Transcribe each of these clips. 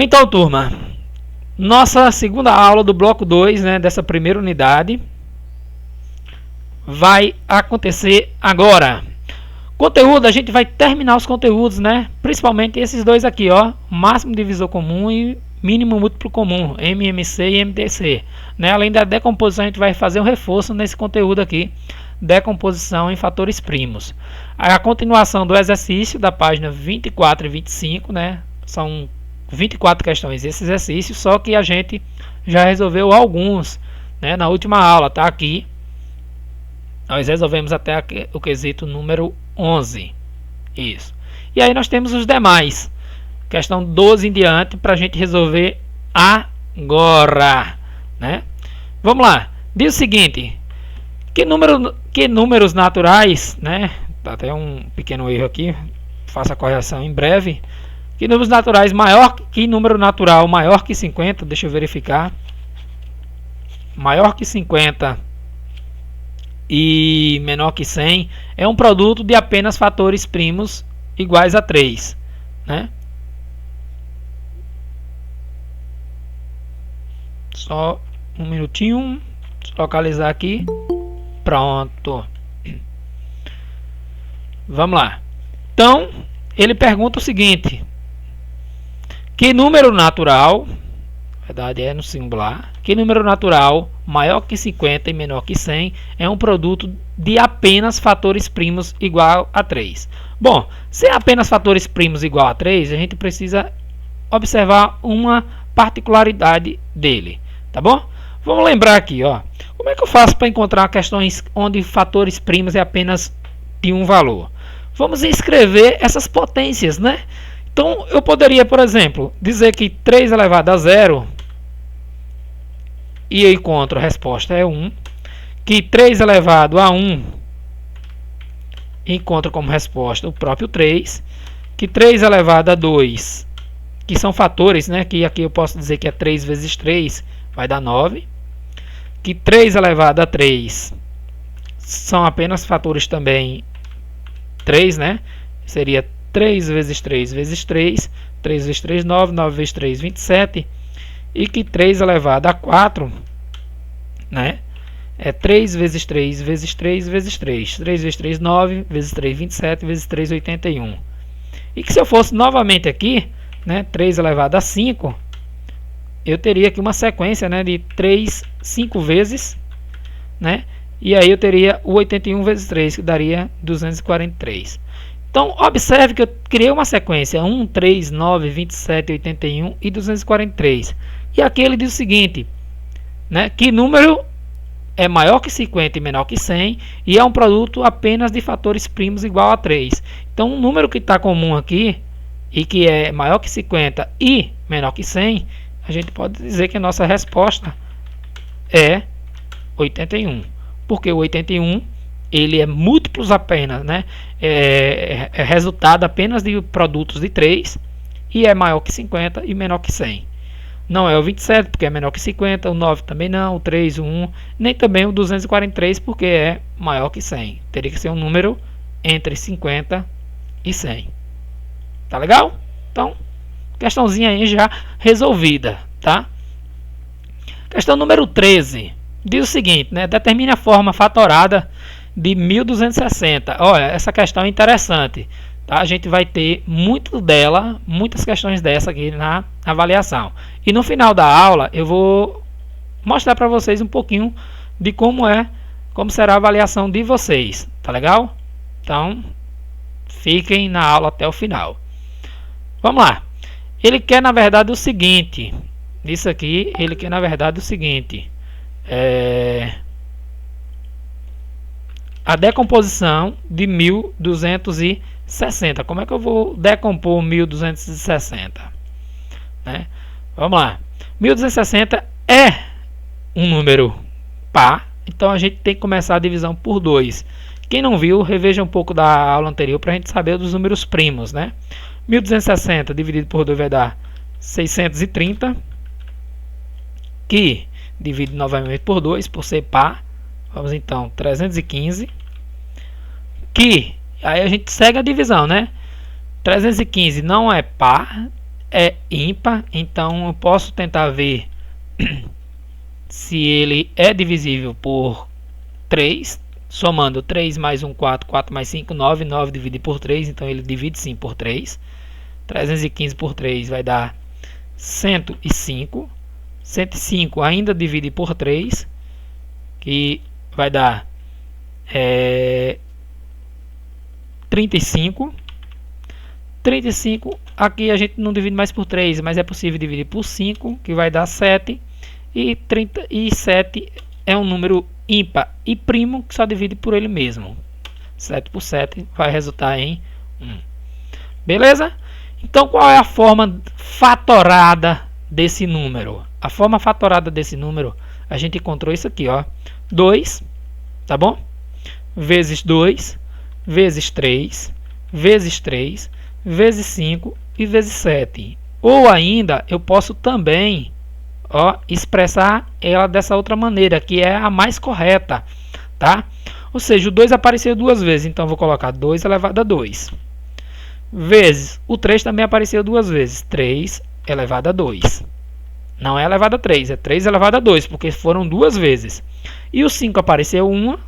Então, turma, nossa segunda aula do bloco 2, né, dessa primeira unidade, vai acontecer agora. Conteúdo, a gente vai terminar os conteúdos, né? Principalmente esses dois aqui, ó, máximo divisor comum e mínimo múltiplo comum, MMC e MDC, né? Além da decomposição, a gente vai fazer um reforço nesse conteúdo aqui, decomposição em fatores primos. A continuação do exercício da página 24 e 25, né? São 24 questões esse exercício, só que a gente já resolveu alguns, né? Na última aula, tá aqui. Nós resolvemos até o quesito número 11. Isso. E aí nós temos os demais. Questão 12 em diante para a gente resolver agora, né? Vamos lá. Diz o seguinte. Que números naturais, né? Tá até um pequeno erro aqui. Faça a correção em breve. Que números naturais maior que número natural maior que 50? Deixa eu verificar. Maior que 50 e menor que 100 é um produto de apenas fatores primos iguais a 3, né? Só um minutinho, localizar aqui. Pronto. Vamos lá. Então, ele pergunta o seguinte: que número natural, na verdade é no singular, que número natural maior que 50 e menor que 100 é um produto de apenas fatores primos igual a 3. Bom, se é apenas fatores primos igual a 3, a gente precisa observar uma particularidade dele, tá bom? Vamos lembrar aqui, ó. Como é que eu faço para encontrar questões onde fatores primos é apenas de um valor? Vamos escrever essas potências, né? Então, eu poderia, por exemplo, dizer que 3 elevado a 0, e eu encontro a resposta é 1. Que 3 elevado a 1, encontro como resposta o próprio 3. Que 3 elevado a 2, que são fatores, né? Que aqui eu posso dizer que é 3 vezes 3, vai dar 9. Que 3 elevado a 3 são apenas fatores também 3, né? Seria 3 vezes 3 vezes 3, 3 vezes 3, 9, 9 vezes 3, 27. E que 3 elevado a 4, né? É 3 vezes 3 vezes 3 vezes 3. 3 vezes 3, 9, vezes 3, 27, vezes 3, 81. E que se eu fosse novamente aqui, né? 3 elevado a 5, eu teria aqui uma sequência, né? De 3, 5 vezes, né? E aí eu teria o 81 vezes 3, que daria 243. Então, observe que eu criei uma sequência 1, 3, 9, 27, 81 e 243. E aqui ele diz o seguinte, né, que número é maior que 50 e menor que 100 e é um produto apenas de fatores primos igual a 3. Então, um número que está comum aqui e que é maior que 50 e menor que 100, a gente pode dizer que a nossa resposta é 81. Porque o 81 ele é múltiplos apenas, né? É resultado apenas de produtos de 3 e é maior que 50 e menor que 100. Não é o 27 porque é menor que 50, o 9 também não, o 3, o 1, nem também o 243 porque é maior que 100. Teria que ser um número entre 50 e 100. Tá legal? Então, questãozinha aí já resolvida, tá? Questão número 13. Diz o seguinte, né? Determine a forma fatorada de 1260. Olha, essa questão é interessante, tá? A gente vai ter muitas questões dessa aqui na avaliação. E no final da aula eu vou mostrar para vocês um pouquinho de como será a avaliação de vocês, tá legal? Então, fiquem na aula até o final. Vamos lá. Ele quer na verdade o seguinte, isso aqui, ele quer na verdade o seguinte, a decomposição de 1260. Como é que eu vou decompor 1260? Né? Vamos lá. 1260 é um número par, então a gente tem que começar a divisão por 2. Quem não viu, reveja um pouco da aula anterior para a gente saber dos números primos, né? 1260 dividido por 2 vai dar 630, que divide novamente por 2, por ser par. Vamos então, 315, que aí a gente segue a divisão, né? 315 não é par, é ímpar, então eu posso tentar ver se ele é divisível por 3, somando 3 mais 1, 4, 4 mais 5, 9, 9 dividido por 3, então ele divide sim por 3, 315 por 3 vai dar 105, 105 ainda divide por 3, que vai dar 35, 35, aqui a gente não divide mais por 3, mas é possível dividir por 5, que vai dar 7, e 37 é um número ímpar e primo que só divide por ele mesmo. 7 por 7 vai resultar em 1. Beleza? Então qual é a forma fatorada desse número? A forma fatorada desse número, a gente encontrou isso aqui, ó. 2, tá bom? Vezes 2, vezes 3, vezes 3, vezes 5 e vezes 7. Ou ainda, eu posso também, ó, expressar ela dessa outra maneira, que é a mais correta, tá? Ou seja, o 2 apareceu duas vezes, então eu vou colocar 2 elevado a 2. Vezes, o 3 também apareceu duas vezes, 3 elevado a 2. Não é elevado a 3, é 3 elevado a 2, porque foram duas vezes. E o 5 apareceu uma,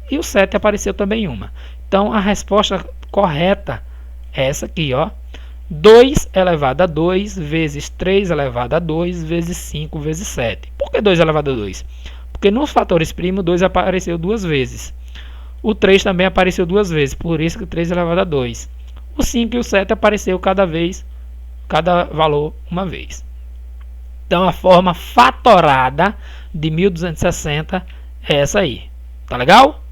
e o 7 apareceu também uma. Então, a resposta correta é essa aqui, ó. 2 elevado a 2 vezes 3 elevado a 2 vezes 5 vezes 7. Por que 2 elevado a 2? Porque nos fatores primos, 2 apareceu duas vezes. O 3 também apareceu duas vezes, por isso que 3 elevado a 2. O 5 e o 7 apareceu cada valor uma vez. Então, a forma fatorada de 1260 é essa aí. Tá legal?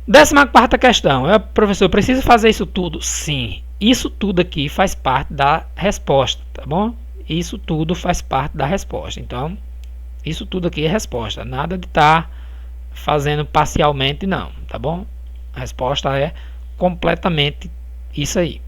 14ª questão. Professor, eu preciso fazer isso tudo? Sim. Isso tudo aqui faz parte da resposta, tá bom? Isso tudo faz parte da resposta. Então, isso tudo aqui é resposta. Nada de estar fazendo parcialmente, não, tá bom? A resposta é completamente isso aí.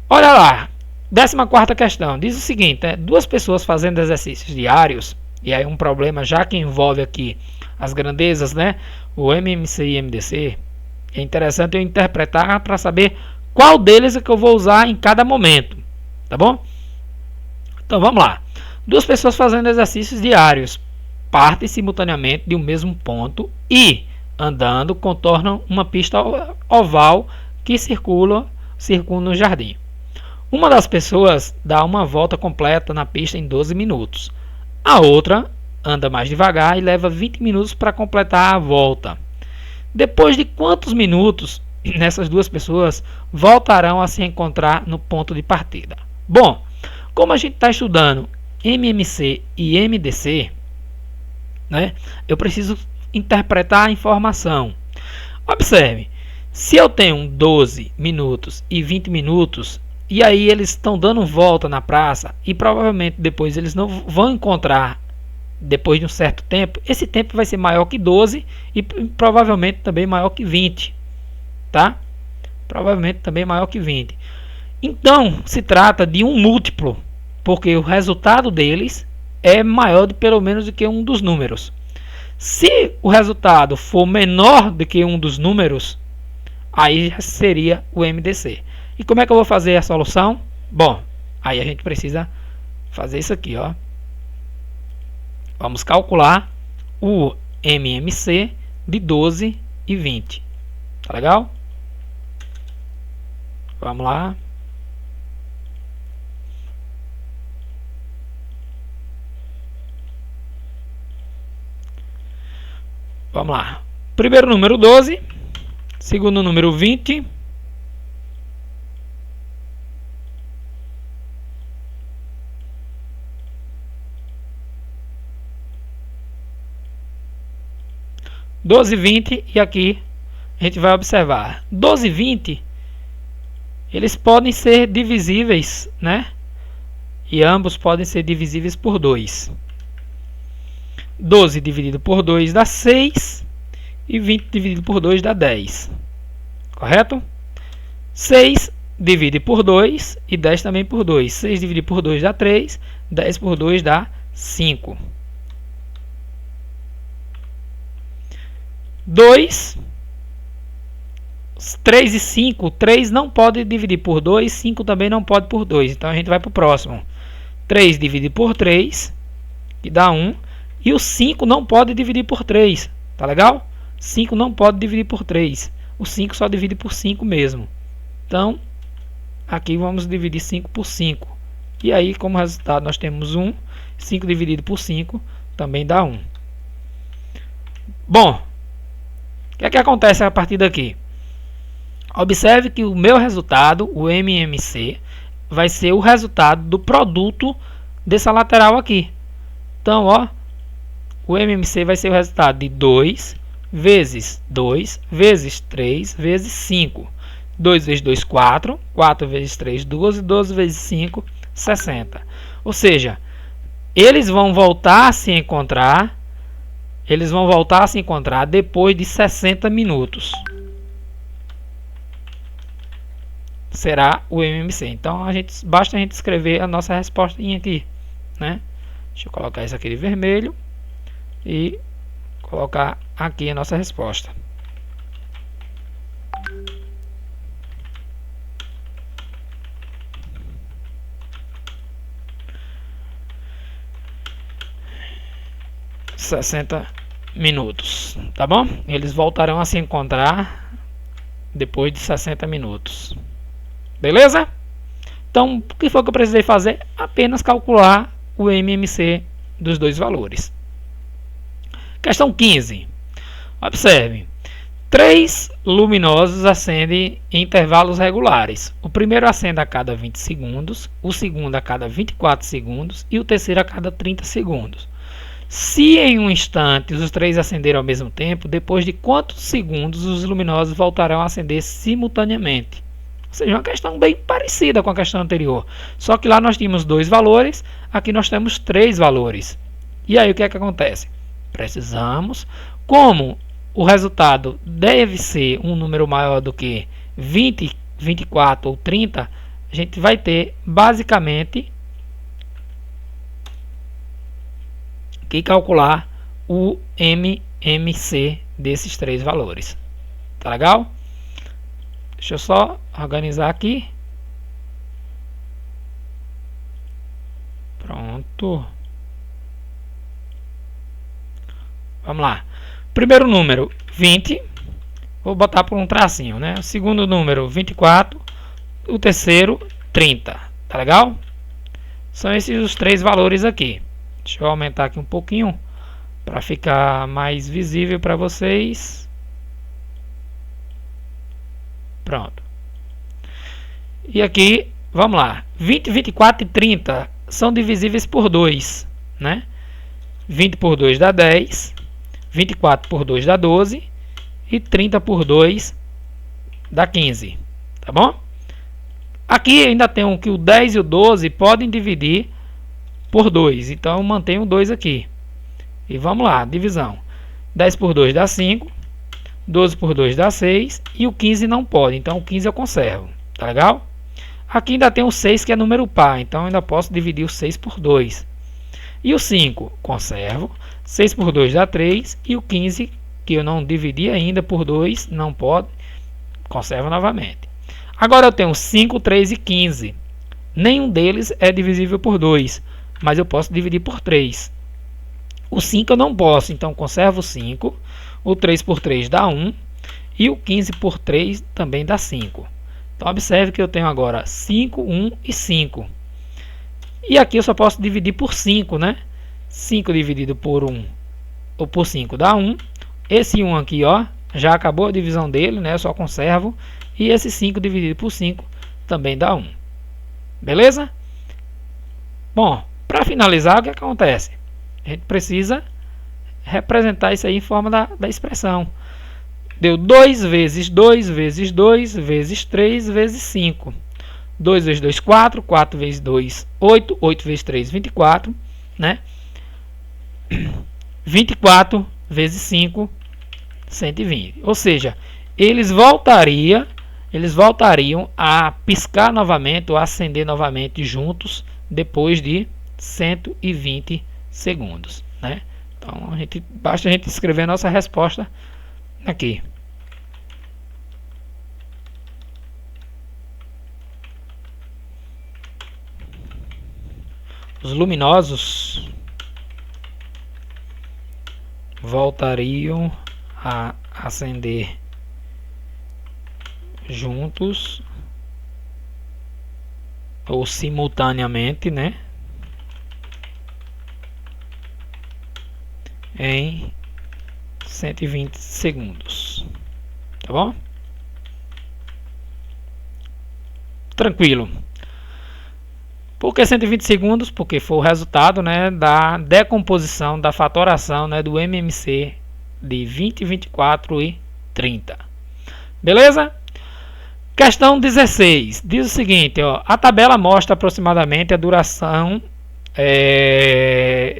Olha lá. 14ª questão. Diz o seguinte, duas pessoas fazendo exercícios diários, e aí um problema já que envolve aqui as grandezas, né? O MMC e MDC, é interessante eu interpretar para saber qual deles é que eu vou usar em cada momento, tá bom? Então vamos lá. Duas pessoas fazendo exercícios diários partem simultaneamente de um mesmo ponto e, andando, contornam uma pista oval que circula no jardim. Uma das pessoas dá uma volta completa na pista em 12 minutos. A outra anda mais devagar e leva 20 minutos para completar a volta. Depois de quantos minutos essas duas pessoas voltarão a se encontrar no ponto de partida? Bom, como a gente está estudando MMC e MDC, né, eu preciso interpretar a informação. Observe, se eu tenho 12 minutos e 20 minutos, e aí eles estão dando volta na praça, e provavelmente depois eles não vão encontrar depois de um certo tempo, esse tempo vai ser maior que 12 e provavelmente também maior que 20, tá? Provavelmente também maior que 20. Então, se trata de um múltiplo, porque o resultado deles é maior de pelo menos do que um dos números. Se o resultado for menor do que um dos números, aí seria o MDC. E como é que eu vou fazer a solução? Bom, aí a gente precisa fazer isso aqui, ó. Vamos calcular o MMC de 12 e 20. Tá legal? Vamos lá. Vamos lá. Primeiro número 12. Segundo número 20. Doze, 20, e aqui a gente vai observar 12 e 20, eles podem ser divisíveis, né? E ambos podem ser divisíveis por 2. 12 dividido por 2 dá 6 e 20 dividido por 2 dá 10. Correto? 6 divide por 2 e 10 também por 2. 6 dividido por 2 dá 3, 10 por 2 dá 5. 2 3 e 5, 3 não pode dividir por 2, 5 também não pode por 2. Então a gente vai para o próximo. 3 dividido por 3, que dá 1. E o 5 não pode dividir por 3. Tá legal? 5 não pode dividir por 3. O 5 só divide por 5 mesmo. Então, aqui vamos dividir 5 por 5. E aí, como resultado, nós temos 1. 5 dividido por 5 também dá 1. Bom, o que é que acontece a partir daqui? Observe que o meu resultado, o MMC, vai ser o resultado do produto dessa lateral aqui. Então, ó, o MMC vai ser o resultado de 2 vezes 2 vezes 3 vezes 5. 2 vezes 2, 4. 4 vezes 3, 12. 12 vezes 5, 60. Ou seja, eles vão voltar a se encontrar. Eles vão voltar a se encontrar depois de 60 minutos. Será o MMC. Então, basta a gente escrever a nossa resposta aqui, né? Deixa eu colocar isso aqui de vermelho e colocar aqui a nossa resposta. (60 minutos), tá bom? Eles voltarão a se encontrar depois de 60 minutos. Beleza? Então, o que foi que eu precisei fazer? Apenas calcular o MMC dos dois valores. Questão 15. Observe. 3 luminosos acendem em intervalos regulares. O primeiro acende a cada 20 segundos, o segundo a cada 24 segundos e o terceiro a cada 30 segundos. Se em um instante os 3 acenderam ao mesmo tempo, depois de quantos segundos os luminosos voltarão a acender simultaneamente? Ou seja, uma questão bem parecida com a questão anterior. Só que lá nós tínhamos 2 valores, aqui nós temos 3 valores. E aí o que é que acontece? Precisamos, como o resultado deve ser um número maior do que 20, 24 ou 30, a gente vai ter basicamente que calcular o MMC desses 3 valores. Tá legal? Deixa eu só organizar aqui. Pronto. Vamos lá. Primeiro número, 20. Vou botar por um tracinho, né? O segundo número, 24. O terceiro, 30. Tá legal? São esses os 3 valores aqui. Deixa eu aumentar aqui um pouquinho para ficar mais visível para vocês. Pronto. E aqui, vamos lá. 20, 24 e 30 são divisíveis por 2, né? 20 por 2 dá 10. 24 por 2 dá 12. E 30 por 2 dá 15. Tá bom? Aqui ainda tem que o 10 e o 12 podem dividir por 2. Então, eu mantenho o 2 aqui. E vamos lá, divisão. 10 por 2 dá 5. 12 por 2 dá 6 e o 15 não pode, então o 15 eu conservo, tá legal? Aqui ainda tem o 6 que é número par, então eu ainda posso dividir o 6 por 2. E o 5 conservo, 6 por 2 dá 3 e o 15 que eu não dividi ainda por 2, não pode, conservo novamente. Agora eu tenho 5, 3 e 15. Nenhum deles é divisível por 2, mas eu posso dividir por 3. O 5 eu não posso, então conservo o 5. O 3 por 3 dá 1. E o 15 por 3 também dá 5. Então, observe que eu tenho agora 5, 1 e 5. E aqui eu só posso dividir por 5, né? 5 dividido por 1 ou por 5 dá 1. Esse 1 aqui, ó, já acabou a divisão dele, né? Eu só conservo. E esse 5 dividido por 5 também dá 1. Beleza? Bom, para finalizar, o que acontece? A gente precisa representar isso aí em forma da expressão. Deu 2 vezes 2 vezes 2 vezes 3 vezes 5. 2 vezes 2, 4. 4 vezes 2, 8. 8 vezes 3, 24. Né? 24 vezes 5, 120. Ou seja, eles voltariam a piscar novamente ou acender novamente juntos depois de 120 segundos. Né? Então, basta a gente escrever a nossa resposta aqui. os luminosos voltariam a acender juntos ou simultaneamente, né, em 120 segundos. Tá bom? Tranquilo. Por que 120 segundos? Porque foi o resultado, né, da decomposição, da fatoração, né, do MMC de 20, 24 e 30. Beleza? Questão 16. Diz o seguinte, ó, a tabela mostra aproximadamente a duração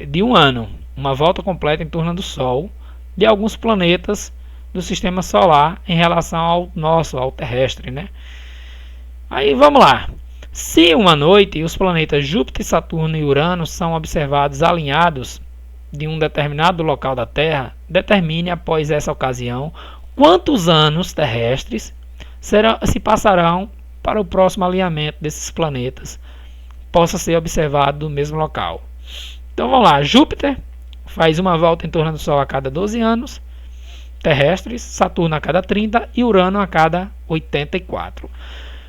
de um ano, uma volta completa em torno do Sol, de alguns planetas do Sistema Solar em relação ao nosso, ao terrestre, né? Aí vamos lá. Se uma noite os planetas Júpiter, Saturno e Urano são observados alinhados de um determinado local da Terra, determine após essa ocasião quantos anos terrestres se passarão para o próximo alinhamento desses planetas possa ser observado no mesmo local. Então vamos lá. Júpiter faz uma volta em torno do Sol a cada 12 anos terrestres, Saturno a cada 30 e Urano a cada 84.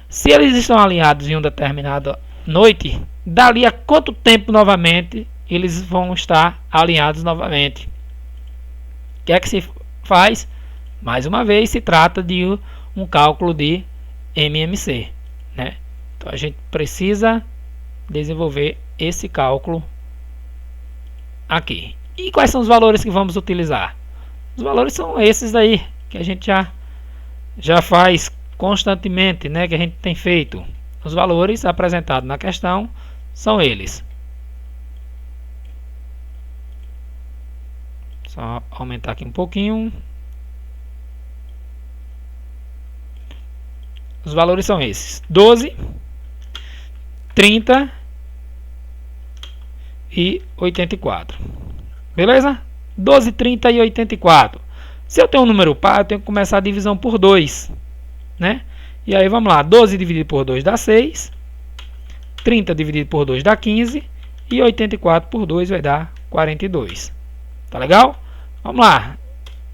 Se eles estão alinhados em uma determinada noite, dali a quanto tempo novamente eles vão estar alinhados novamente? O que é que se faz? Mais uma vez se trata de um cálculo de MMC, né? Então a gente precisa desenvolver esse cálculo aqui. E quais são os valores que vamos utilizar? Os valores são esses daí que a gente já faz constantemente, né, que a gente tem feito. Os valores apresentados na questão são eles. Só aumentar aqui um pouquinho. Os valores são esses: 12, 30 e 84. Beleza? 12, 30 e 84. Se eu tenho um número par, eu tenho que começar a divisão por 2. Né? E aí vamos lá, 12 dividido por 2 dá 6, 30 dividido por 2 dá 15 e 84 por 2 vai dar 42. Tá legal? Vamos lá,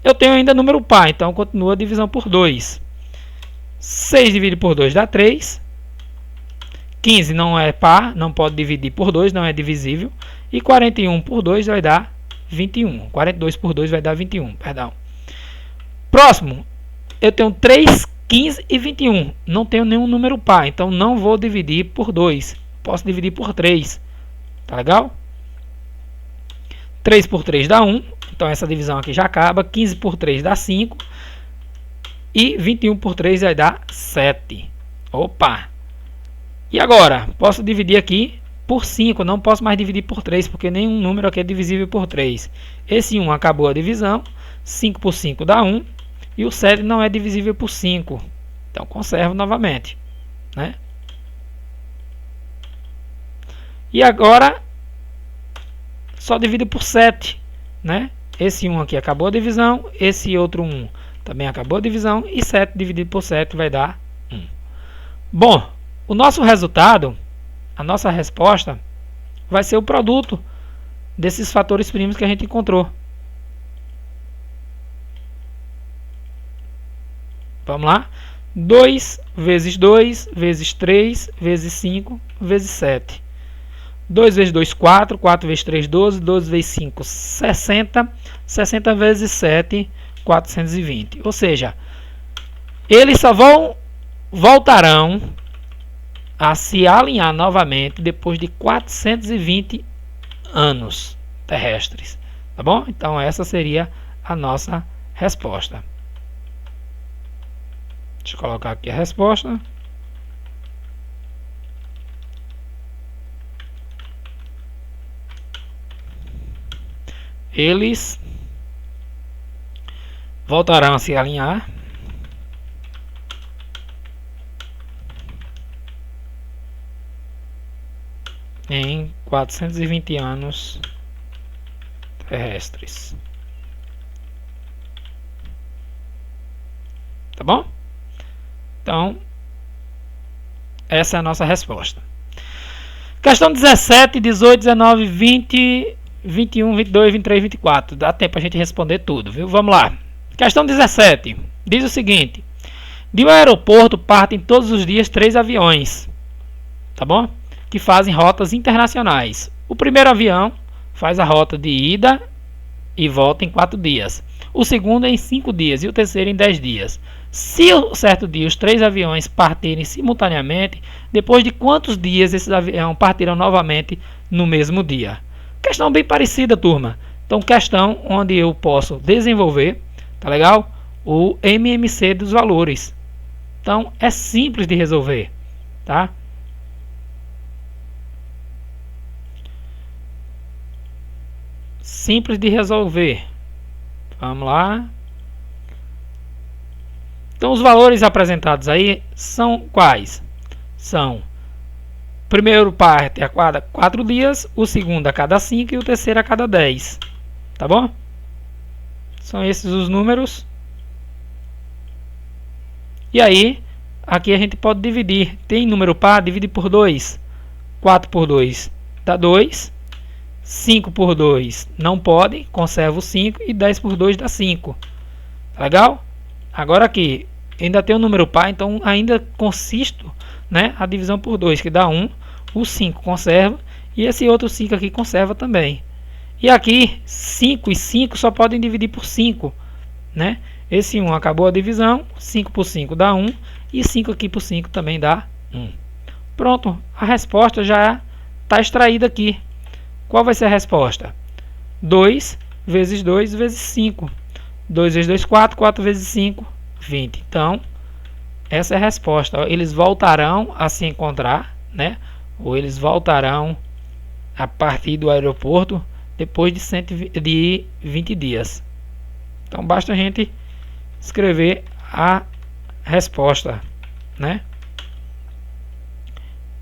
eu tenho ainda número par, então continua a divisão por 2. 6 dividido por 2 dá 3, 15 não é par, não pode dividir por 2, não é divisível, e 41 por 2 vai dar 21, 42 por 2 vai dar 21, perdão. Próximo, eu tenho 3, 15 e 21. Não tenho nenhum número par, então não vou dividir por 2. Posso dividir por 3. Tá legal? 3 por 3 dá 1. Então essa divisão aqui já acaba. 15 por 3 dá 5. E 21 por 3 vai dar 7. Opa! E agora? Posso dividir aqui por 5. Não posso mais dividir por 3, porque nenhum número aqui é divisível por 3. Esse 1 acabou a divisão. 5 por 5 dá 1. E o 7 não é divisível por 5. Então conservo novamente, né? E agora só divido por 7, né? Esse 1 aqui acabou a divisão, esse outro 1 também acabou a divisão, e 7 dividido por 7 vai dar 1. Bom, o nosso resultado, a nossa resposta, vai ser o produto desses fatores primos que a gente encontrou. Vamos lá? 2 vezes 2 vezes 3 vezes 5 vezes 7. 2 vezes 2, 4. 4 vezes 3, 12. 12 vezes 5, 60. 60 vezes 7, 420. Ou seja, eles só voltarão a se alinhar novamente depois de 420 anos terrestres. Tá bom? Então essa seria a nossa resposta. Deixa eu colocar aqui a resposta. Eles voltarão a se alinhar em 420 anos terrestres. Tá bom? Então, essa é a nossa resposta. Questão 17, 18, 19, 20, 21, 22, 23, 24. Dá tempo a gente responder tudo, viu? Vamos lá. Questão 17. Diz o seguinte. De um aeroporto partem todos os dias 3 aviões. Tá bom? Que fazem rotas internacionais. O primeiro avião faz a rota de ida e volta em 4 dias. O segundo em 5 dias e o terceiro em 10 dias. Se um certo dia os 3 aviões partirem simultaneamente, depois de quantos dias esses aviões partirão novamente no mesmo dia? Questão bem parecida, turma. Então, questão onde eu posso desenvolver, tá legal? O MMC dos valores. Então, é simples de resolver, tá? Simples de resolver. Vamos lá. Então, os valores apresentados aí são quais? São: o primeiro parte a cada 4 dias, o segundo a cada 5 e o terceiro a cada 10. Tá bom? São esses os números. E aí, aqui a gente pode dividir. Tem número par, divide por 2. 4 por 2 dá 2. 5 por 2 não pode, conserva o 5. E 10 por 2 dá 5. Tá legal? Agora aqui, ainda tem o número par, então ainda consisto, né, a divisão por 2, que dá 1. O 5 conserva. E esse outro 5 aqui conserva também. E aqui, 5 e 5 só podem dividir por 5. Né? Esse 1 acabou a divisão. 5 por 5 dá 1. E 5 aqui por 5 também dá 1. Pronto, a resposta já está extraída aqui. Qual vai ser a resposta? 2 vezes 2 vezes 5. 2 vezes 2, 4. 4 vezes 5, 20. Então, essa é a resposta. Eles voltarão a se encontrar, né? Ou eles voltarão a partir do aeroporto depois de 20 dias. Então, basta a gente escrever a resposta, né?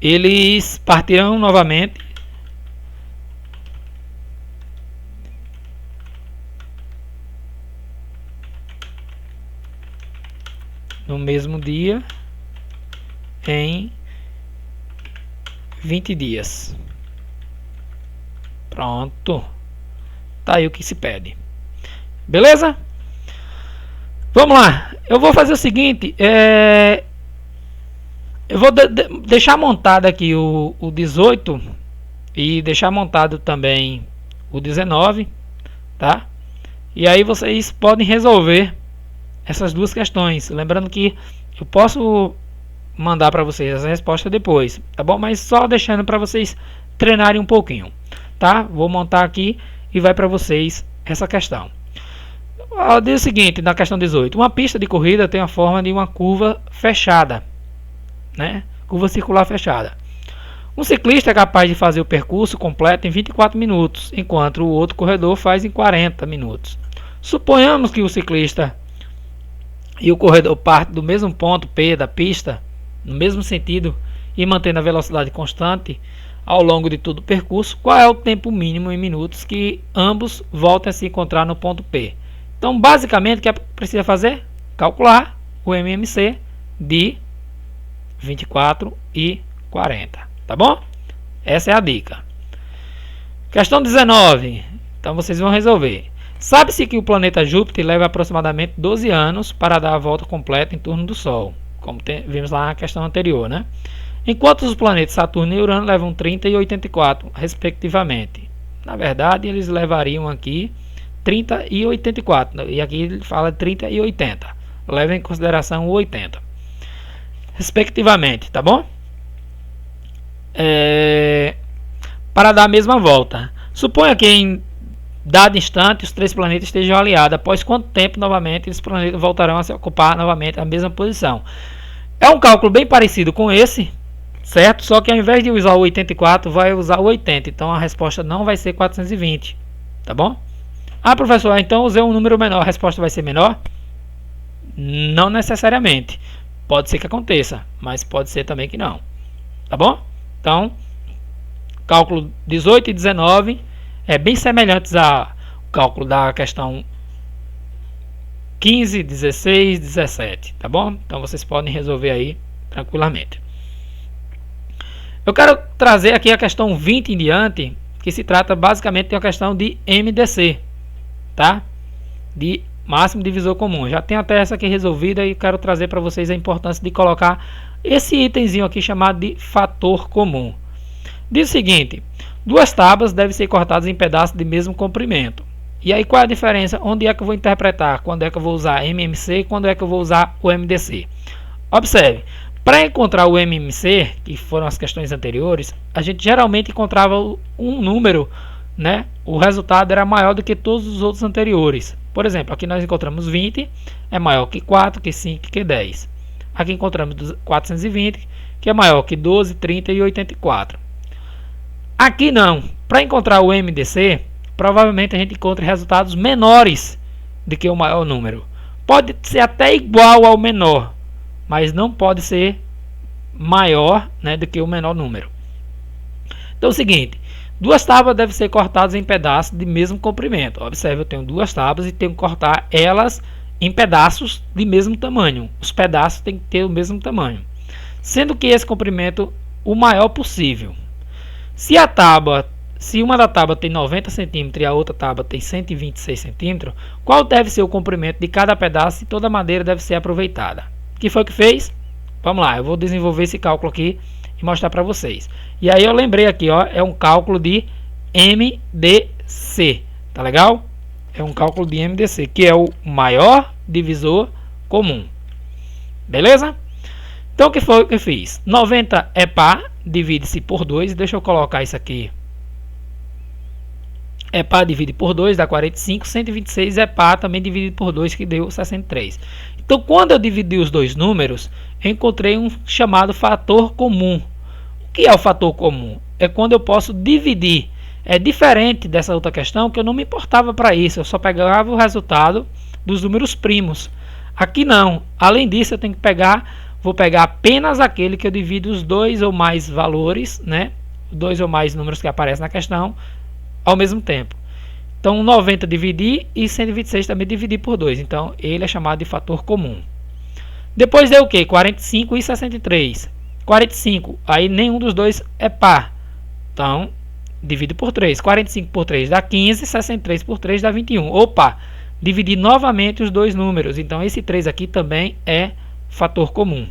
Eles partirão novamente no mesmo dia em 20 dias. Pronto. Tá aí o que se pede. Beleza? Vamos lá. Eu vou fazer o seguinte. Eu vou deixar montado aqui o 18 e deixar montado também o 19, tá? E aí vocês podem resolver essas duas questões. Lembrando que eu posso mandar para vocês essa resposta depois, tá bom? Mas só deixando para vocês treinarem um pouquinho, tá? Vou montar aqui e vai para vocês essa questão. Diz o seguinte, na questão 18. Uma pista de corrida tem a forma de uma curva fechada, né? Curva circular fechada. Um ciclista é capaz de fazer o percurso completo em 24 minutos, enquanto o outro corredor faz em 40 minutos. Suponhamos que o ciclista e o corredor partem do mesmo ponto P da pista, no mesmo sentido, e mantendo a velocidade constante ao longo de todo o percurso. Qual é o tempo mínimo em minutos que ambos voltem a se encontrar no ponto P? Então, basicamente, o que precisa fazer? Calcular o MMC de 24 e 40. Tá bom? Essa é a dica. Questão 19. Então, vocês vão resolver. Sabe-se que o planeta Júpiter leva aproximadamente 12 anos para dar a volta completa em torno do Sol, como vimos lá na questão anterior, né? Enquanto os planetas Saturno e Urano levam 30 e 84, respectivamente. Na verdade, eles levariam aqui 30 e 84, e aqui ele fala 30 e 80. Leva em consideração o 80, respectivamente, tá bom? Para dar a mesma volta. Suponha que em dado instante os 3 planetas estejam aliados. Após quanto tempo novamente esses planetas voltarão a se ocupar novamente a mesma posição? É um cálculo bem parecido com esse, certo? Só que ao invés de usar o 84, vai usar o 80. Então a resposta não vai ser 420, tá bom? Ah, professor, então usei um número menor, a resposta vai ser menor? Não necessariamente. Pode ser que aconteça, mas pode ser também que não, tá bom? Então, cálculo 18 e 19 é bem semelhantes ao cálculo da questão 15, 16, 17, tá bom? Então vocês podem resolver aí tranquilamente. Eu quero trazer aqui a questão 20 em diante, que se trata basicamente de uma questão de MDC, tá? De máximo divisor comum. Já tenho até essa aqui resolvida e quero trazer para vocês a importância de colocar esse itemzinho aqui chamado de fator comum. Diz o seguinte: duas tábuas devem ser cortadas em pedaços de mesmo comprimento. E aí qual é a diferença? Onde é que eu vou interpretar? Quando é que eu vou usar MMC? Quando é que eu vou usar o MDC? Observe, para encontrar o MMC, que foram as questões anteriores, a gente geralmente encontrava um número, né? O resultado era maior do que todos os outros anteriores. Por exemplo, aqui nós encontramos 20, é maior que 4, que 5, que 10. Aqui encontramos 420, que é maior que 12, 30 e 84. Aqui não. Para encontrar o MDC, provavelmente a gente encontra resultados menores do que o maior número. Pode ser até igual ao menor, mas não pode ser maior, né, do que o menor número. Então é o seguinte: duas tábuas devem ser cortadas em pedaços de mesmo comprimento. Observe, eu tenho duas tábuas e tenho que cortar elas em pedaços de mesmo tamanho. Os pedaços têm que ter o mesmo tamanho, sendo que esse comprimento o maior possível. Se uma da tábua tem 90 cm e a outra tábua tem 126 cm, qual deve ser o comprimento de cada pedaço e toda a madeira deve ser aproveitada? O que foi que fez? Vamos lá, eu vou desenvolver esse cálculo aqui e mostrar para vocês. E aí eu lembrei aqui, ó, é um cálculo de MDC, tá legal? É um cálculo de MDC, que é o maior divisor comum. Beleza? Então o que foi que eu fiz? 90 é par, divide-se por 2. Deixa eu colocar isso aqui. É par, divide por 2, dá 45. 126 é par, também dividido por 2, que deu 63. Então quando eu dividi os dois números, eu encontrei um chamado fator comum. O que é o fator comum? É quando eu posso dividir. É diferente dessa outra questão, que eu não me importava para isso. Eu só pegava o resultado dos números primos. Aqui não. Além disso, eu tenho que vou pegar apenas aquele que eu divido os dois ou mais valores, né? Dois ou mais números que aparecem na questão ao mesmo tempo. Então 90 dividir e 126 também dividir por 2. Então ele é chamado de fator comum. Depois deu o que? 45 e 63. 45, aí nenhum dos dois é par. Então divide por 3. 45 por 3 dá 15, 63 por 3 dá 21. Opa! Dividir novamente os dois números. Então esse 3 aqui também é fator comum.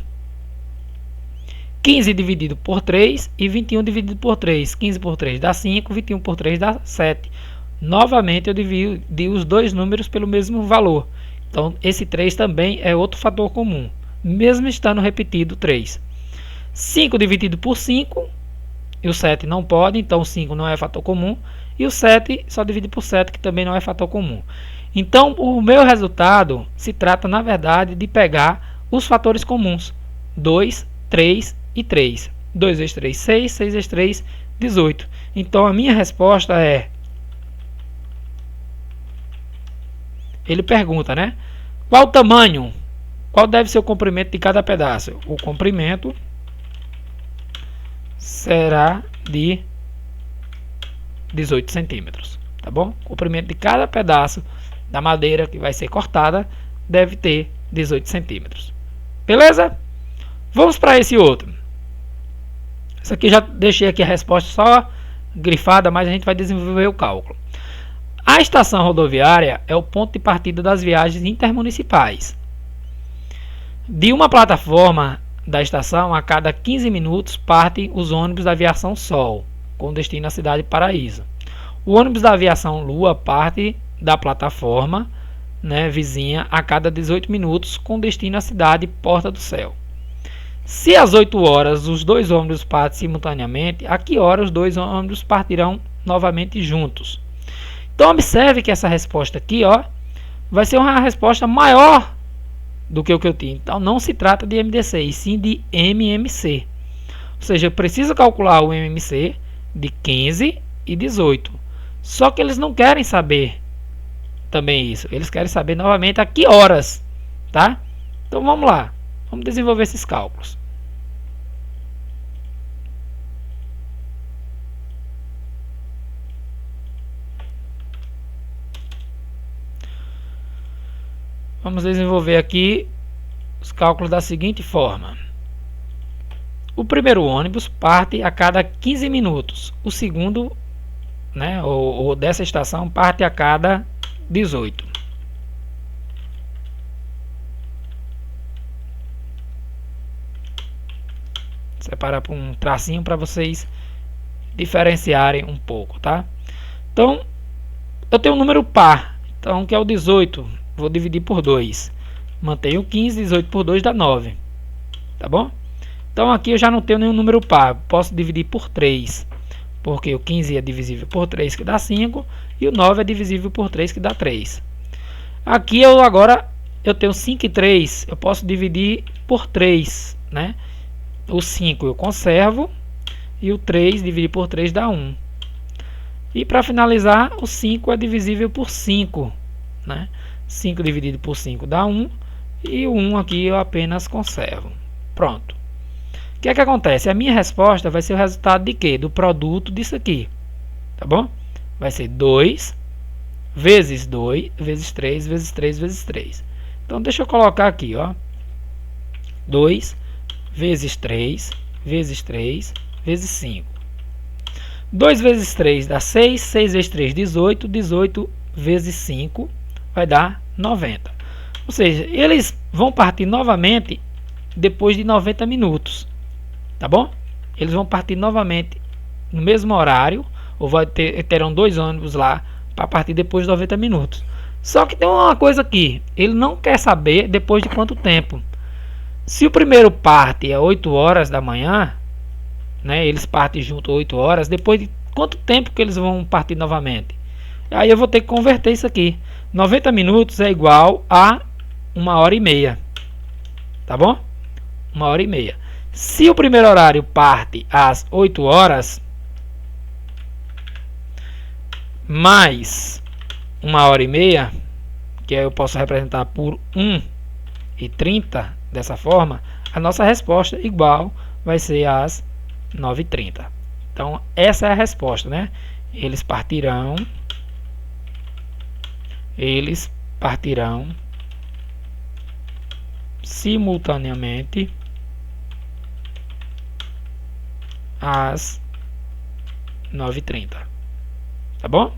15 dividido por 3 e 21 dividido por 3. 15 por 3 dá 5, 21 por 3 dá 7. Novamente eu dividi os dois números pelo mesmo valor. Então esse 3 também é outro fator comum, mesmo estando repetido 3. 5 dividido por 5, e o 7 não pode, então 5 não é fator comum. E o 7 só divide por 7, que também não é fator comum. Então o meu resultado se trata, na verdade, de pegar os fatores comuns: 2, 3 e 3. 2 vezes 3, 6. 6 vezes 3, 18. Então a minha resposta é... Ele pergunta, né? Qual o tamanho? Qual deve ser o comprimento de cada pedaço? O comprimento será de 18 centímetros. Tá bom? O comprimento de cada pedaço da madeira que vai ser cortada deve ter 18 centímetros. Beleza? Vamos para esse outro. Isso aqui já deixei aqui a resposta só grifada, mas a gente vai desenvolver o cálculo. A estação rodoviária é o ponto de partida das viagens intermunicipais. De uma plataforma da estação, a cada 15 minutos partem os ônibus da aviação Sol, com destino à cidade de Paraíso. O ônibus da aviação Lua parte da plataforma, né, vizinha a cada 18 minutos, com destino à cidade Porta do Céu. Se às 8 horas os dois ônibus partem simultaneamente, a que hora os dois ônibus partirão novamente juntos? Então observe que essa resposta aqui, ó, vai ser uma resposta maior do que o que eu tinha. Então não se trata de MDC, e sim de MMC. Ou seja, eu preciso calcular o MMC de 15 e 18. Só que eles não querem saber também isso. Eles querem saber novamente a que horas, tá? Então vamos lá. Vamos desenvolver esses cálculos. Vamos desenvolver aqui os cálculos da seguinte forma. O primeiro ônibus parte a cada 15 minutos. O segundo, né, ou dessa estação, parte a cada 18. Separar por um tracinho para vocês diferenciarem um pouco, tá? Então, eu tenho um número par, então que é o 18. Vou dividir por 2. Mantenho 15, 18 por 2 dá 9. Tá bom? Então aqui eu já não tenho nenhum número par. Posso dividir por 3. Porque o 15 é divisível por 3, que dá 5. E o 9 é divisível por 3, que dá 3. Aqui eu tenho 5 e 3. Eu posso dividir por 3, né? O 5 eu conservo. E o 3 dividir por 3 dá 1. E para finalizar, o 5 é divisível por 5, né? 5 dividido por 5 dá 1. E o 1 aqui eu apenas conservo. Pronto. O que é que acontece? A minha resposta vai ser o resultado de quê? Do produto disso aqui. Tá bom? Vai ser 2 vezes 2 vezes 3 vezes 3 vezes 3. Então deixa eu colocar aqui, ó. 2 vezes 3 vezes 3 vezes 5. 2 vezes 3 dá 6, 6 vezes 3 18, 18 vezes 5 vai dar 90. Ou seja, eles vão partir novamente depois de 90 minutos. Tá bom? Eles vão partir novamente no mesmo horário, ou terão 2 ônibus lá para partir depois de 90 minutos. Só que tem uma coisa aqui, ele não quer saber depois de quanto tempo. Se o primeiro parte é 8 horas da manhã, né, eles partem junto 8 horas, depois de quanto tempo que eles vão partir novamente? Aí eu vou ter que converter isso aqui. 90 minutos é igual a 1h30. Tá bom? 1h30. Se o primeiro horário parte às 8 horas, mais 1h30, que eu posso representar por 1h30, dessa forma, a nossa resposta igual vai ser às 9h30. Então, essa é a resposta, né? Eles partirão simultaneamente às 9h30. Tá bom?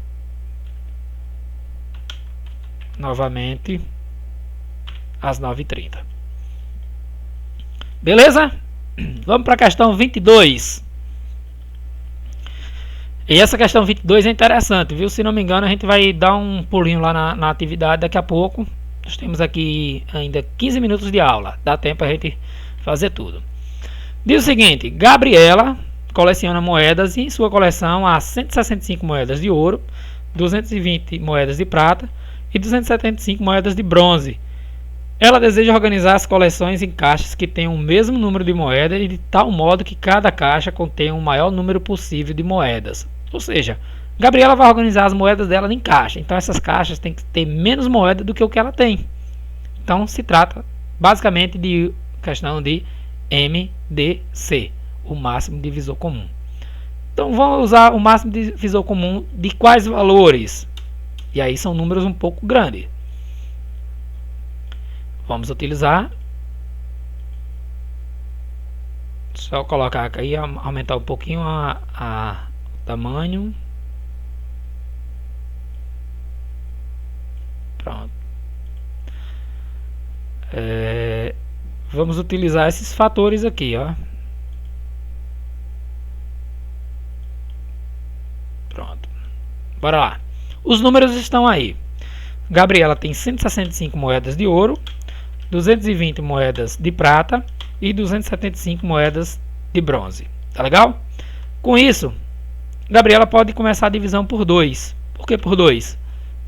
Novamente às 9h30. Beleza? Vamos para a questão 22. E essa questão 22 é interessante, viu? Se não me engano, a gente vai dar um pulinho lá na atividade daqui a pouco. Nós temos aqui ainda 15 minutos de aula. Dá tempo para a gente fazer tudo. Diz o seguinte: Gabriela coleciona moedas e em sua coleção há 165 moedas de ouro, 220 moedas de prata e 275 moedas de bronze. Ela deseja organizar as coleções em caixas que tenham o mesmo número de moedas e de tal modo que cada caixa contenha o maior número possível de moedas. Ou seja, Gabriela vai organizar as moedas dela em caixa. Então essas caixas têm que ter menos moeda do que o que ela tem. Então se trata basicamente de questão de MDC, o máximo divisor comum. Então vamos usar o máximo divisor comum de quais valores? E aí são números um pouco grandes. Vamos utilizar, só colocar aqui, aumentar um pouquinho o tamanho. Pronto. Vamos utilizar esses fatores aqui, ó. Pronto. Bora lá. Os números estão aí. Gabriela tem 165 moedas de ouro, 220 moedas de prata e 275 moedas de bronze. Tá legal? Com isso, Gabriela pode começar a divisão por 2. Por que por 2?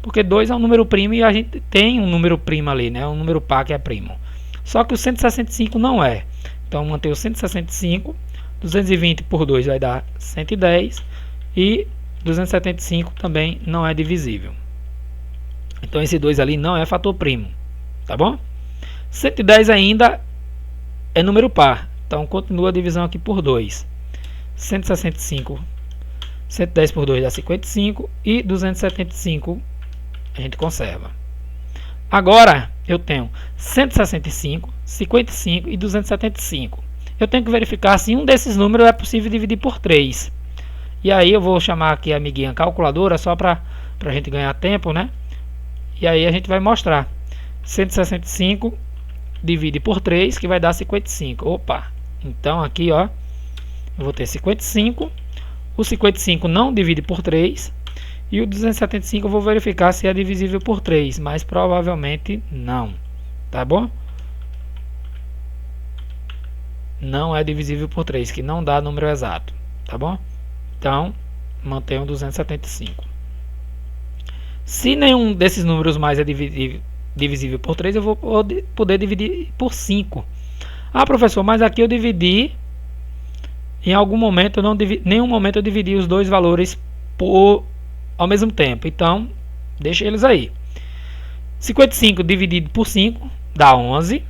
Porque 2 é um número primo e a gente tem um número primo ali, né? Um número par que é primo. Só que o 165 não é. Então, manter o 165, 220 por 2 vai dar 110 e 275 também não é divisível. Então, esse 2 ali não é fator primo. Tá bom? 110 ainda é número par. Então, continua a divisão aqui por 2. 165, 110 por 2 dá 55 e 275 a gente conserva. Agora, eu tenho 165, 55 e 275. eu tenho que verificar se um desses números é possível dividir por 3. E aí eu vou chamar aqui a amiguinha calculadora só para a gente ganhar tempo, né? E aí a gente vai mostrar. 165 divide por 3, que vai dar 55. Opa! Então aqui, ó, eu vou ter 55. O 55 não divide por 3. E o 275 eu vou verificar se é divisível por 3, mas provavelmente não. Tá bom? Não é divisível por 3, que não dá número exato. Tá bom? Então, mantenho 275. Se nenhum desses números mais é divisível por 3, eu vou poder dividir por 5. Ah, professor, mas aqui eu dividi, em algum momento, nenhum momento eu dividi os dois valores ao mesmo tempo. Então, deixa eles aí. 55 dividido por 5 dá 11.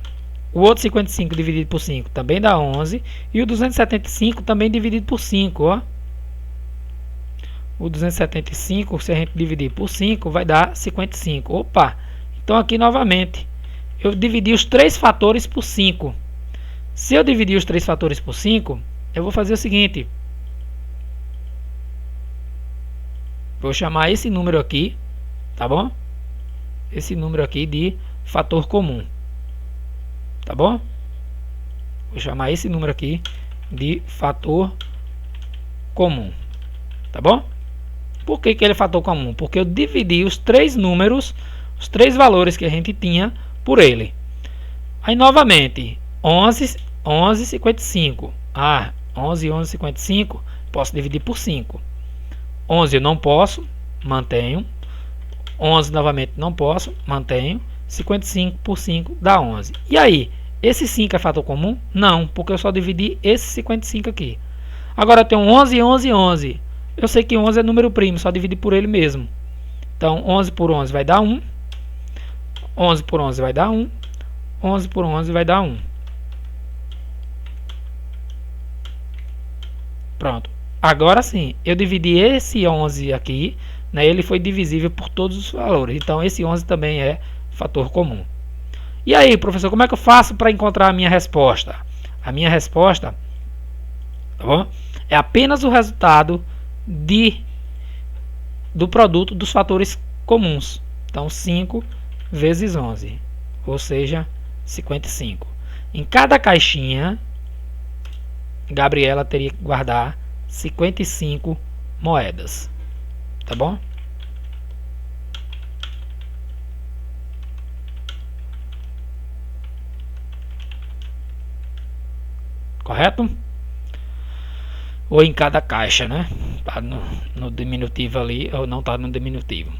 O outro 55 dividido por 5 também dá 11. E o 275 também dividido por 5, ó. O 275, se a gente dividir por 5, vai dar 55. Opa! Então aqui novamente, eu dividi os três fatores por 5. Se eu dividir os três fatores por 5, eu vou fazer o seguinte. Vou chamar esse número aqui, tá bom? Esse número aqui de fator comum. Tá bom? Vou chamar esse número aqui de fator comum. Tá bom? Por que ele é fator comum? Porque eu dividi os três números, os três valores que a gente tinha por ele. Aí novamente, 11, 11, 55. Ah, 11, 11, 55, posso dividir por 5. 11 eu não posso, mantenho. 11 novamente não posso, mantenho. 55 por 5 dá 11. E aí, esse 5 é fator comum? Não, porque eu só dividi esse 55 aqui. Agora eu tenho 11, 11, 11. Eu sei que 11 é número primo, só dividir por ele mesmo. Então, 11 por 11 vai dar 1. 11 por 11 vai dar 1. 11 por 11 vai dar 1. Pronto. Agora sim, eu dividi esse 11 aqui, né, ele foi divisível por todos os valores. Então, esse 11 também é fator comum. E aí, professor, como é que eu faço para encontrar a minha resposta? A minha resposta, tá bom? É apenas o resultado do produto dos fatores comuns. Então, 5 vezes 11, ou seja, 55. Em cada caixinha, Gabriela teria que guardar 55 moedas. Tá bom? Correto? Ou em cada caixa, né? Tá no diminutivo ali, ou não tá no diminutivo.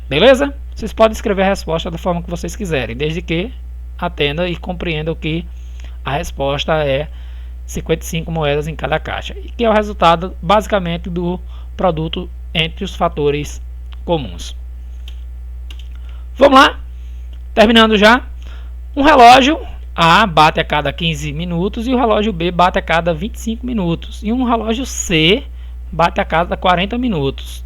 Beleza? Vocês podem escrever a resposta da forma que vocês quiserem, desde que atenda e compreendam que a resposta é 55 moedas em cada caixa, e que é o resultado basicamente do produto entre os fatores comuns. Vamos lá? Terminando já. Um relógio A bate a cada 15 minutos e o relógio B bate a cada 25 minutos. E um relógio C bate a cada 40 minutos.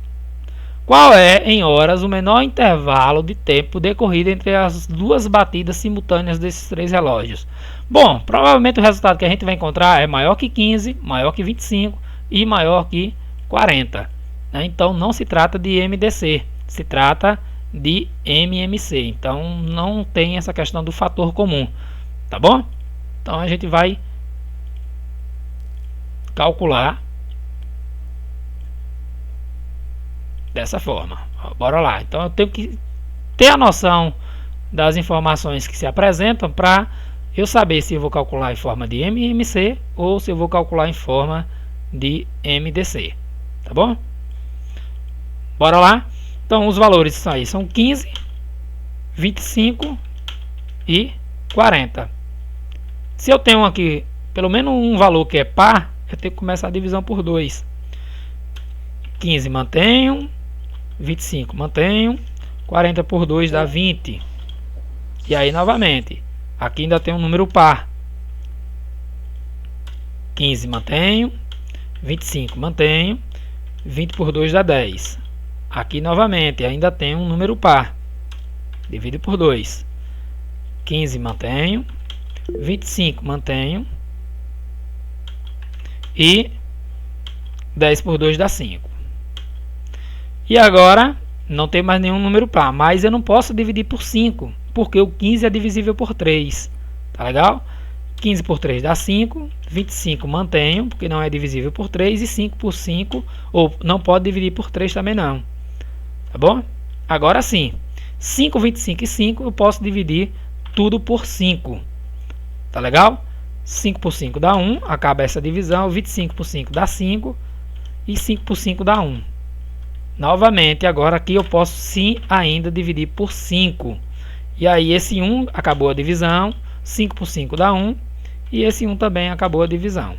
Qual é, em horas, o menor intervalo de tempo decorrido entre as duas batidas simultâneas desses três relógios? Bom, provavelmente o resultado que a gente vai encontrar é maior que 15, maior que 25 e maior que 40. Então não se trata de MDC, se trata de MMC. Então não tem essa questão do fator comum. Tá bom? Então a gente vai calcular dessa forma. Bora lá. Então eu tenho que ter a noção das informações que se apresentam para eu saber se eu vou calcular em forma de MMC ou se eu vou calcular em forma de MDC. Tá bom? Bora lá. Então os valores aí são 15, 25 e 40. Se eu tenho aqui pelo menos um valor que é par, eu tenho que começar a divisão por 2. 15 mantenho, 25 mantenho, 40 por 2 dá 20. E aí novamente, aqui ainda tem um número par. 15 mantenho, 25 mantenho, 20 por 2 dá 10. Aqui novamente, ainda tem um número par. Divido por 2. 15 mantenho, 25 mantenho, E 10 por 2 dá 5. E agora não tem mais nenhum número par, mas eu não posso dividir por 5, porque o 15 é divisível por 3. Tá legal? 15 por 3 dá 5, 25 mantenho, porque não é divisível por 3, e 5 por 5, ou não pode dividir por 3 também não. Tá bom? Agora sim, 5, 25 e 5 eu posso dividir tudo por 5. Tá legal? 5 por 5 dá 1, acaba essa divisão, 25 por 5 dá 5, e 5 por 5 dá 1. Novamente, agora aqui eu posso sim ainda dividir por 5. E aí esse 1 acabou a divisão, 5 por 5 dá 1, e esse 1 também acabou a divisão.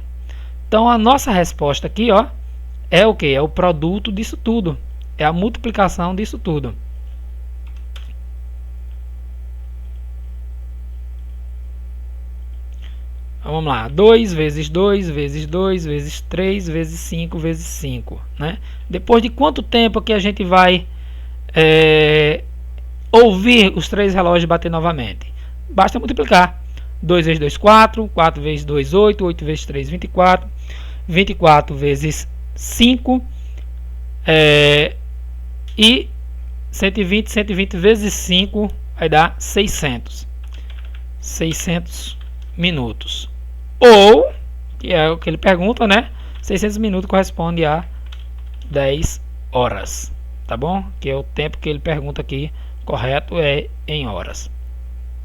Então a nossa resposta aqui, ó, é o que? É o produto disso tudo. É a multiplicação disso tudo. Então, vamos lá. 2 vezes 2 vezes 2 vezes 3 vezes 5 vezes 5. Né? Depois de quanto tempo que a gente vai ouvir os 3 relógios bater novamente? Basta multiplicar. 2 vezes 2, 4. 4 vezes 2, 8. 8 vezes 3, 24. 24 vezes 5. E 120. 120 vezes 5 vai dar 600. 600 minutos. Ou, que é o que ele pergunta, né? 600 minutos corresponde a 10 horas. Tá bom? Que é o tempo que ele pergunta aqui. Correto é em horas.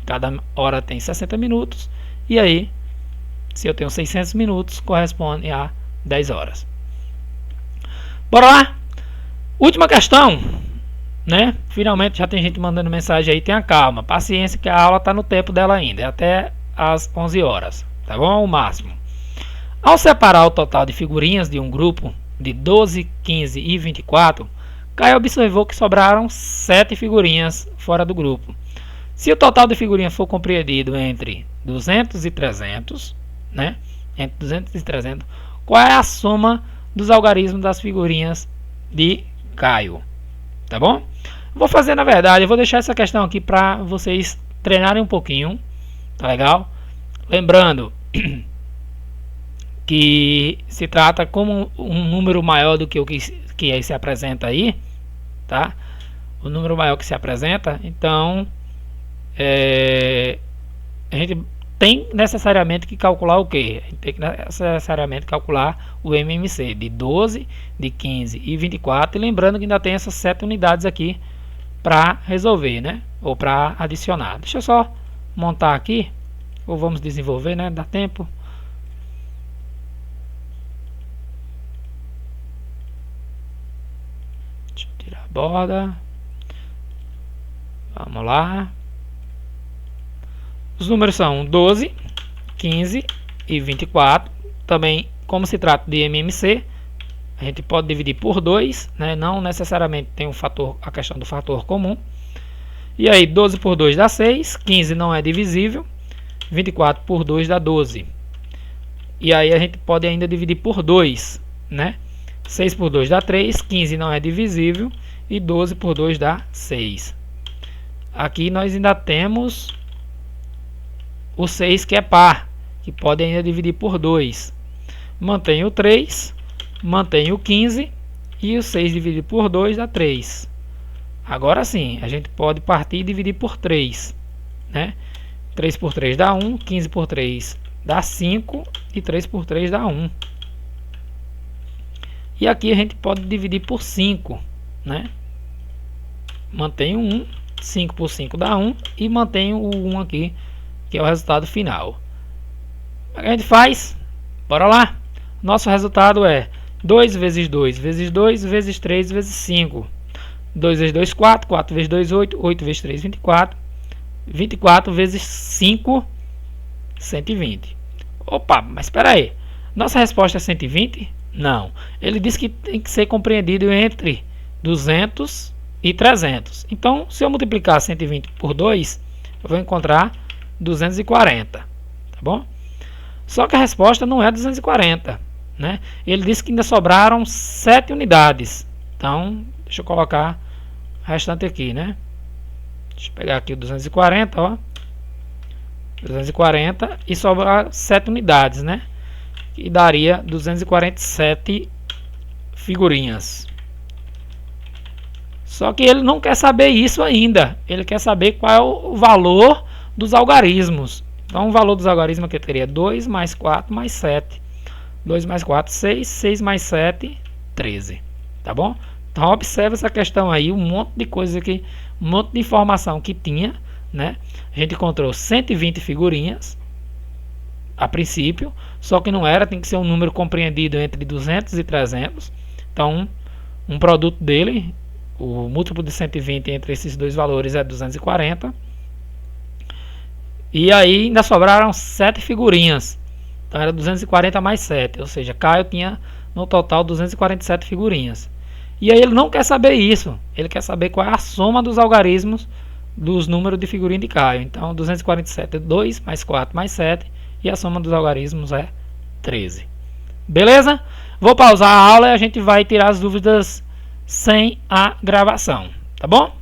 Cada hora tem 60 minutos. E aí, se eu tenho 600 minutos, corresponde a 10 horas. Bora lá? Última questão. Né? Finalmente já tem gente mandando mensagem aí. Tenha calma, paciência, que a aula está no tempo dela ainda. É até às 11 horas. Tá bom? O máximo. Ao separar o total de figurinhas de um grupo de 12, 15 e 24, Caio observou que sobraram 7 figurinhas fora do grupo. Se o total de figurinhas for compreendido entre 200 e 300, né? Entre 200 e 300, qual é a soma dos algarismos das figurinhas de Caio? Tá bom? Vou fazer, na verdade, eu vou deixar essa questão aqui para vocês treinarem um pouquinho. Tá legal? Lembrando que se trata como um número maior do que o que aí se apresenta aí, tá? O número maior que se apresenta, então a gente tem necessariamente que calcular o que? A gente tem que necessariamente calcular o MMC de 12, de 15 e 24, e lembrando que ainda tem essas 7 unidades aqui para resolver, né? Ou para adicionar. Deixa eu só montar aqui, ou vamos desenvolver, né? Dá tempo. Deixa eu tirar a borda. Vamos lá. Os números são 12, 15 e 24. Também, como se trata de MMC, a gente pode dividir por 2, né? Não necessariamente tem a questão do fator comum. E aí, 12 por 2 dá 6, 15 não é divisível, 24 por 2 dá 12. E aí a gente pode ainda dividir por 2, né? 6 por 2 dá 3, 15 não é divisível e 12 por 2 dá 6. Aqui nós ainda temos o 6 que é par, que pode ainda dividir por 2. Mantém o 3, mantém o 15 e o 6 dividido por 2 dá 3. Agora sim, a gente pode partir e dividir por 3, né? 3 por 3 dá 1, 15 por 3 dá 5 e 3 por 3 dá 1. E aqui a gente pode dividir por 5, né? Mantém o 1, 5 por 5 dá 1 e mantém o 1 aqui, que é o resultado final. O que a gente faz? Bora lá! Nosso resultado é 2 vezes 2 vezes 2 vezes 3 vezes 5. 2 vezes 2, 4. 4 vezes 2, 8. 8 vezes 3, 24. 24 vezes 5, 120. Opa, mas espera aí. Nossa resposta é 120? Não. Ele disse que tem que ser compreendido entre 200 e 300. Então, se eu multiplicar 120 por 2, eu vou encontrar 240. Tá bom? Só que a resposta não é 240. Né? Ele disse que ainda sobraram 7 unidades. Então, deixa eu colocar o restante aqui, né? Deixa eu pegar aqui o 240, ó. 240 e sobrar 7 unidades, né? que daria 247 figurinhas. Só que ele não quer saber isso ainda. Ele quer saber qual é o valor dos algarismos. Então o valor dos algarismos aqui teria 2 mais 4 mais 7. 2 mais 4, 6. 6 mais 7, 13. Tá bom? Então observa essa questão aí, um monte de coisa aqui, um monte de informação que tinha, né? A gente encontrou 120 figurinhas a princípio, só que não era, tem que ser um número compreendido entre 200 e 300. Então, um produto dele, o múltiplo de 120 entre esses dois valores é 240. E aí ainda sobraram 7 figurinhas. Então era 240 mais 7, ou seja, Caio tinha no total 247 figurinhas. E aí ele não quer saber isso, ele quer saber qual é a soma dos algarismos dos números de figurinha de Caio. Então 247 é 2 mais 4 mais 7 e a soma dos algarismos é 13. Beleza? Vou pausar a aula e a gente vai tirar as dúvidas sem a gravação, tá bom?